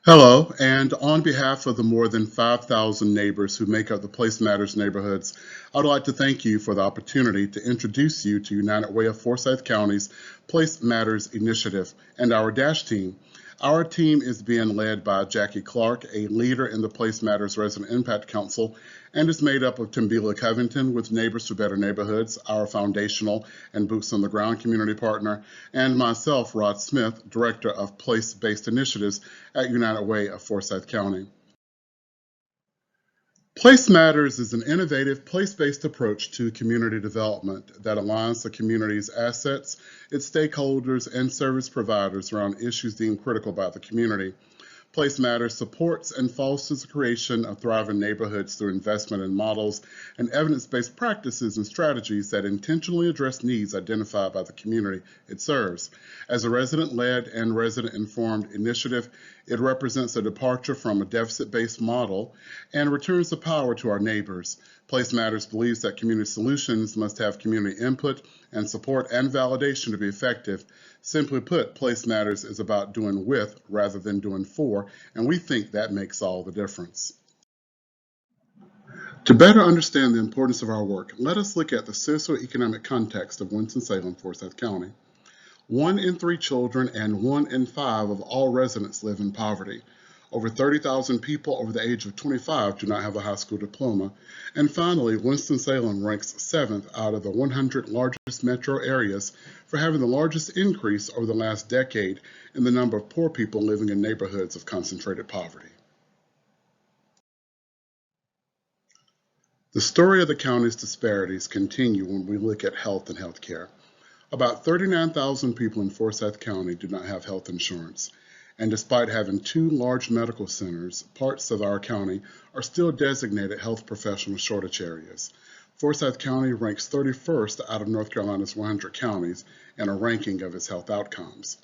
Hello, and on behalf of the more than 5,000 neighbors who make up the Place Matters neighborhoods, I would like to thank you for the opportunity to introduce you to United Way of Forsyth County's Place Matters initiative and our DASH team. Our team is being led by Jackie Clark, a leader in the Place Matters Resident Impact Council, and is made up of Timbila Covington with Neighbors for Better Neighborhoods, our foundational and boots on the ground community partner, and myself, Rod Smith, Director of Place-Based Initiatives at United Way of Forsyth County. Place Matters is an innovative, place-based approach to community development that aligns the community's assets, its stakeholders, and service providers around issues deemed critical by the community. Place Matters supports and fosters the creation of thriving neighborhoods through investment in models and evidence-based practices and strategies that intentionally address needs identified by the community it serves. As a resident-led and resident-informed initiative, it represents a departure from a deficit-based model and returns the power to our neighbors. Place Matters believes that community solutions must have community input and support and validation to be effective. Simply put, Place Matters is about doing with rather than doing for, and we think that makes all the difference. To better understand the importance of our work, let us look at the socioeconomic context of Winston-Salem, Forsyth County. 1 in 3 children and 1 in 5 of all residents live in poverty. Over 30,000 people over the age of 25 do not have a high school diploma. And finally, Winston-Salem ranks 7th out of the 100 largest metro areas for having the largest increase over the last decade in the number of poor people living in neighborhoods of concentrated poverty. The story of the county's disparities continue when we look at health and health care. About 39,000 people in Forsyth County do not have health insurance. And despite having 2 large medical centers, parts of our county are still designated health professional shortage areas. Forsyth County ranks 31st out of North Carolina's 100 counties in a ranking of its health outcomes.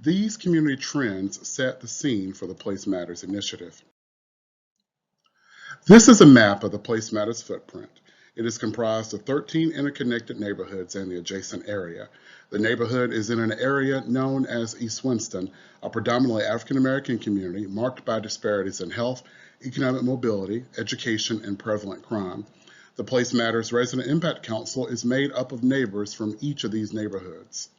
These community trends set the scene for the Place Matters initiative. This is a map of the Place Matters footprint. It is comprised of 13 interconnected neighborhoods and the adjacent area. The neighborhood is in an area known as East Winston, a predominantly African American community marked by disparities in health, economic mobility, education, and prevalent crime. The Place Matters Resident Impact Council is made up of neighbors from each of these neighborhoods.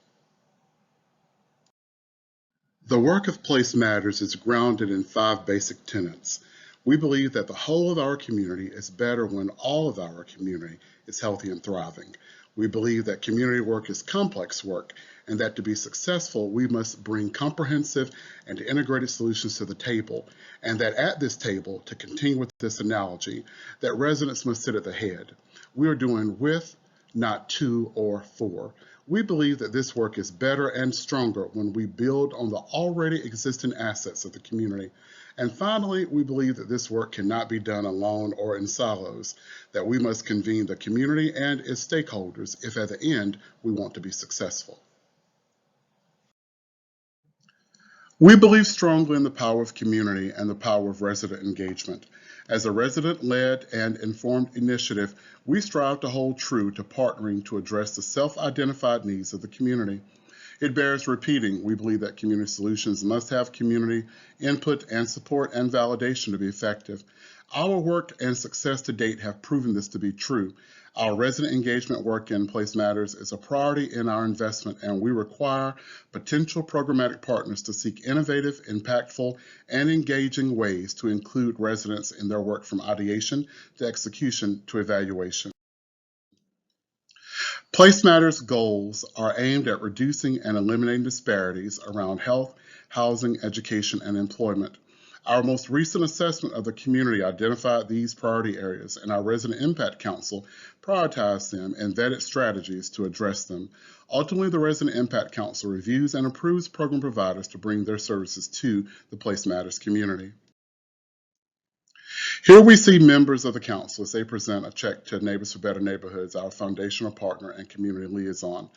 The work of Place Matters is grounded in 5 basic tenets. We believe that the whole of our community is better when all of our community is healthy and thriving. We believe that community work is complex work and that to be successful, we must bring comprehensive and integrated solutions to the table, and that at this table, to continue with this analogy, that residents must sit at the head. We are doing with, not to or for. We believe that this work is better and stronger when we build on the already existing assets of the community. And finally, we believe that this work cannot be done alone or in silos, that we must convene the community and its stakeholders if at the end we want to be successful. We believe strongly in the power of community and the power of resident engagement. As a resident-led and informed initiative, we strive to hold true to partnering to address the self-identified needs of the community. It bears repeating, we believe that community solutions must have community input and support and validation to be effective. Our work and success to date have proven this to be true. Our resident engagement work in Place Matters is a priority in our investment, and we require potential programmatic partners to seek innovative, impactful, and engaging ways to include residents in their work from ideation to execution to evaluation. Place Matters goals are aimed at reducing and eliminating disparities around health, housing, education, and employment. Our most recent assessment of the community identified these priority areas, and our Resident Impact Council prioritized them and vetted strategies to address them. Ultimately, the Resident Impact Council reviews and approves program providers to bring their services to the Place Matters community. Here we see members of the council as they present a check to Neighbors for Better Neighborhoods, our foundational partner and community liaison.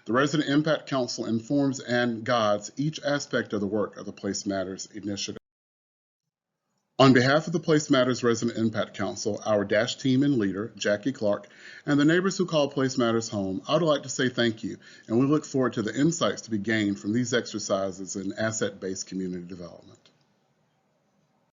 The Resident Impact Council informs and guides each aspect of the work of the Place Matters initiative. On behalf of the Place Matters Resident Impact Council, our DASH team and leader, Jackie Clark, and the neighbors who call Place Matters home, I would like to say thank you, and we look forward to the insights to be gained from these exercises in asset-based community development.